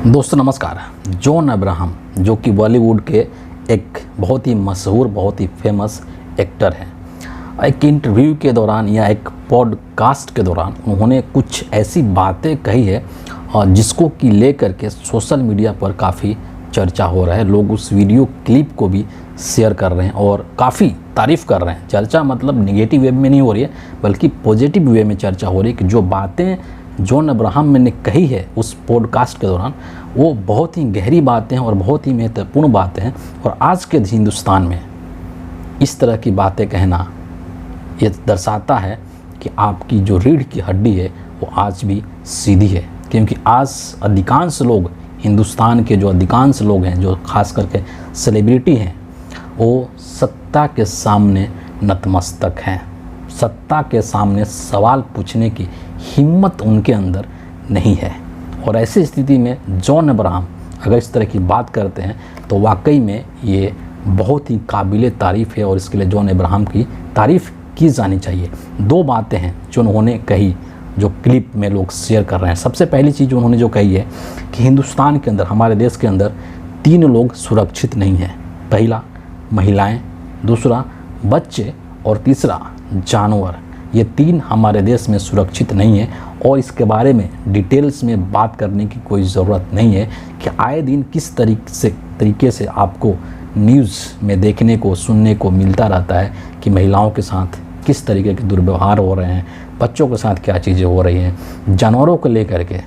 दोस्तों नमस्कार। John Abraham जो कि बॉलीवुड के एक बहुत ही मशहूर बहुत ही फेमस एक्टर हैं, एक इंटरव्यू के दौरान या एक पॉडकास्ट के दौरान उन्होंने कुछ ऐसी बातें कही है और जिसको कि लेकर के सोशल मीडिया पर काफ़ी चर्चा हो रहा है। लोग उस वीडियो क्लिप को भी शेयर कर रहे हैं और काफ़ी तारीफ़ कर रहे हैं। चर्चा मतलब निगेटिव वे में नहीं हो रही है बल्कि पॉजिटिव वे में चर्चा हो रही है कि जो बातें जॉन अब्राहम ने कही है उस पॉडकास्ट के दौरान वो बहुत ही गहरी बातें हैं और बहुत ही महत्वपूर्ण बातें हैं। और आज के हिंदुस्तान में इस तरह की बातें कहना ये दर्शाता है कि आपकी जो रीढ़ की हड्डी है वो आज भी सीधी है, क्योंकि आज अधिकांश लोग हिंदुस्तान के जो अधिकांश लोग हैं, जो खास करके सेलिब्रिटी हैं, वो सत्ता के सामने नतमस्तक हैं। सत्ता के सामने सवाल पूछने की हिम्मत उनके अंदर नहीं है। और ऐसी स्थिति में जॉन अब्राहम अगर इस तरह की बात करते हैं तो वाकई में ये बहुत ही काबिल तारीफ़ है और इसके लिए जॉन अब्राहम की तारीफ़ की जानी चाहिए। दो बातें हैं जो उन्होंने कही जो क्लिप में लोग शेयर कर रहे हैं। सबसे पहली चीज़ उन्होंने जो कही है कि हिंदुस्तान के अंदर, हमारे देश के अंदर 3 लोग सुरक्षित नहीं हैं। पहला महिलाएं, दूसरा बच्चे और तीसरा जानवर। ये 3 हमारे देश में सुरक्षित नहीं है और इसके बारे में डिटेल्स में बात करने की कोई ज़रूरत नहीं है कि आए दिन किस तरीके से आपको न्यूज़ में देखने को सुनने को मिलता रहता है कि महिलाओं के साथ किस तरीके के दुर्व्यवहार हो रहे हैं, बच्चों के साथ क्या चीज़ें हो रही हैं, जानवरों को लेकर के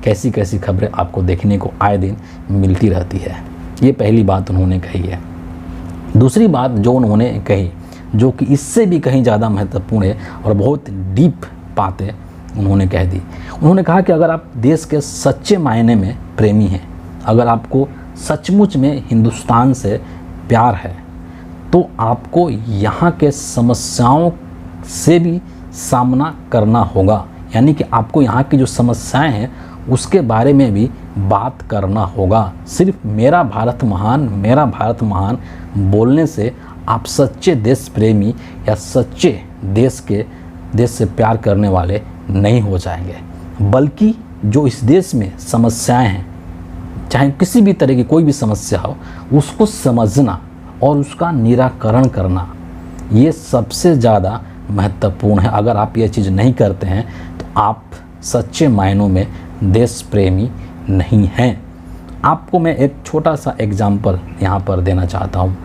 कैसी कैसी खबरें आपको देखने को आए दिन मिलती रहती है। ये पहली बात उन्होंने कही है। दूसरी बात जो उन्होंने कही, जो कि इससे भी कहीं ज़्यादा महत्वपूर्ण है और बहुत डीप बातें उन्होंने कह दी। उन्होंने कहा कि अगर आप देश के सच्चे मायने में प्रेमी हैं, अगर आपको सचमुच में हिंदुस्तान से प्यार है, तो आपको यहाँ के समस्याओं से भी सामना करना होगा। यानी कि आपको यहाँ की जो समस्याएं हैं उसके बारे में भी बात करना होगा। सिर्फ मेरा भारत महान बोलने से आप सच्चे देश प्रेमी या सच्चे देश से प्यार करने वाले नहीं हो जाएंगे, बल्कि जो इस देश में समस्याएं हैं, चाहे किसी भी तरह की कोई भी समस्या हो, उसको समझना और उसका निराकरण करना, ये सबसे ज़्यादा महत्वपूर्ण है। अगर आप ये चीज़ नहीं करते हैं तो आप सच्चे मायनों में देश प्रेमी नहीं हैं। आपको मैं एक छोटा सा एग्जाम्पल यहाँ पर देना चाहता हूँ।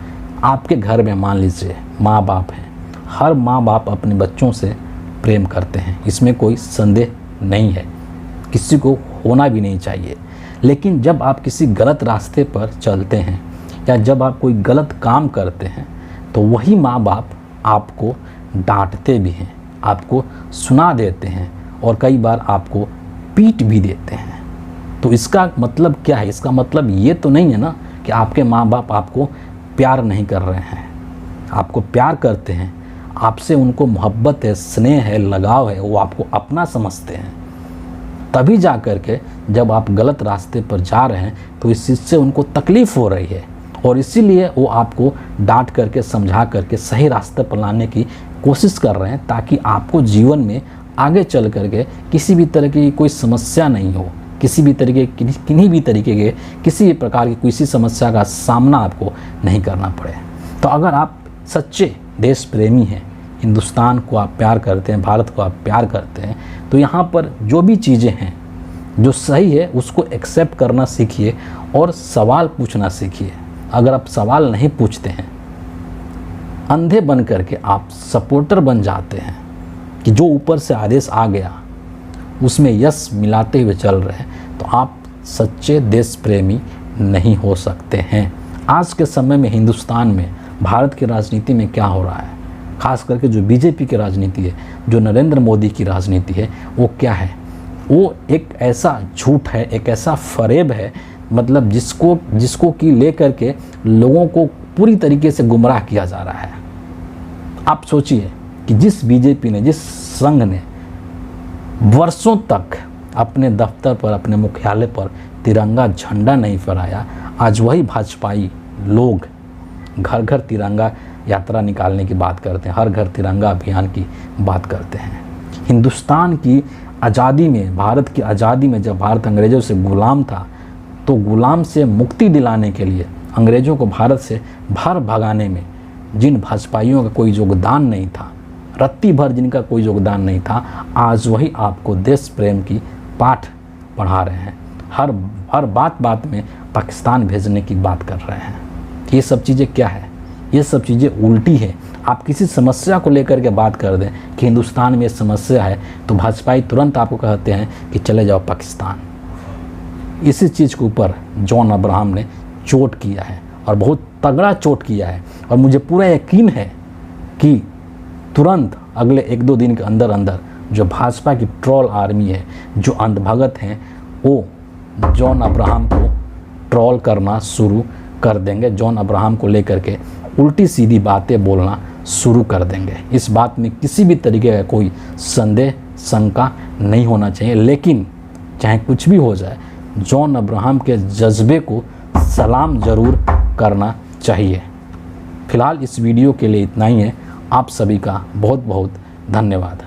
आपके घर में मान लीजिए माँ बाप हैं, हर माँ बाप अपने बच्चों से प्रेम करते हैं, इसमें कोई संदेह नहीं है, किसी को होना भी नहीं चाहिए। लेकिन जब आप किसी गलत रास्ते पर चलते हैं या जब आप कोई गलत काम करते हैं तो वही माँ बाप आपको डांटते भी हैं, आपको सुना देते हैं और कई बार आपको पीट भी देते हैं। तो इसका मतलब क्या है? इसका मतलब ये तो नहीं है ना कि आपके माँ बाप आपको प्यार नहीं कर रहे हैं। आपको प्यार करते हैं, आपसे उनको मोहब्बत है, स्नेह है, लगाव है, वो आपको अपना समझते हैं। तभी जा कर के जब आप गलत रास्ते पर जा रहे हैं तो इस चीज़ से उनको तकलीफ़ हो रही है और इसीलिए वो आपको डांट करके समझा करके सही रास्ते पर लाने की कोशिश कर रहे हैं, ताकि आपको जीवन में आगे चल करके किसी भी तरह की कोई समस्या नहीं हो, किसी भी तरीके के किसी भी प्रकार की किसी समस्या का सामना आपको नहीं करना पड़े। तो अगर आप सच्चे देश प्रेमी हैं, हिंदुस्तान को आप प्यार करते हैं, भारत को आप प्यार करते हैं, तो यहाँ पर जो भी चीज़ें हैं जो सही है उसको एक्सेप्ट करना सीखिए और सवाल पूछना सीखिए। अगर आप सवाल नहीं पूछते हैं, अंधे बन करके आप सपोर्टर बन जाते हैं कि जो ऊपर से आदेश आ गया उसमें यश मिलाते हुए चल रहे हैं, तो आप सच्चे देश प्रेमी नहीं हो सकते हैं। आज के समय में हिंदुस्तान में, भारत की राजनीति में क्या हो रहा है, खास करके जो बीजेपी की राजनीति है, जो नरेंद्र मोदी की राजनीति है, वो क्या है? वो एक ऐसा झूठ है, एक ऐसा फरेब है, मतलब जिसको कि लेकर के लोगों को पूरी तरीके से गुमराह किया जा रहा है। आप सोचिए कि जिस बीजेपी ने, जिस संघ ने वर्षों तक अपने दफ्तर पर, अपने मुख्यालय पर तिरंगा झंडा नहीं फहराया, आज वही भाजपाई लोग घर घर तिरंगा यात्रा निकालने की बात करते हैं, हर घर तिरंगा अभियान की बात करते हैं। हिंदुस्तान की आज़ादी में, भारत की आज़ादी में जब भारत अंग्रेज़ों से गुलाम था तो गुलाम से मुक्ति दिलाने के लिए, अंग्रेज़ों को भारत से बाहर भगाने में जिन भाजपाइयों का कोई योगदान नहीं था, रत्ती भर जिनका कोई योगदान नहीं था, आज वही आपको देश प्रेम की पाठ पढ़ा रहे हैं। हर बात में पाकिस्तान भेजने की बात कर रहे हैं। ये सब चीज़ें क्या है? ये सब चीज़ें उल्टी है। आप किसी समस्या को लेकर के बात कर दें कि हिंदुस्तान में ये समस्या है, तो भाजपाई तुरंत आपको कहते हैं कि चले जाओ पाकिस्तान। इसी चीज़ के ऊपर जॉन अब्राहम ने चोट किया है और बहुत तगड़ा चोट किया है, और मुझे पूरा यकीन है कि तुरंत अगले 1-2 दिन के अंदर अंदर जो भाजपा की ट्रोल आर्मी है, जो अंधभगत हैं, वो जॉन अब्राहम को ट्रोल करना शुरू कर देंगे। जॉन अब्राहम को लेकर के उल्टी सीधी बातें बोलना शुरू कर देंगे। इस बात में किसी भी तरीके का कोई संदेह शंका नहीं होना चाहिए। लेकिन चाहे कुछ भी हो जाए, जॉन अब्राहम के जज्बे को सलाम ज़रूर करना चाहिए। फिलहाल इस वीडियो के लिए इतना ही है। आप सभी का बहुत बहुत धन्यवाद।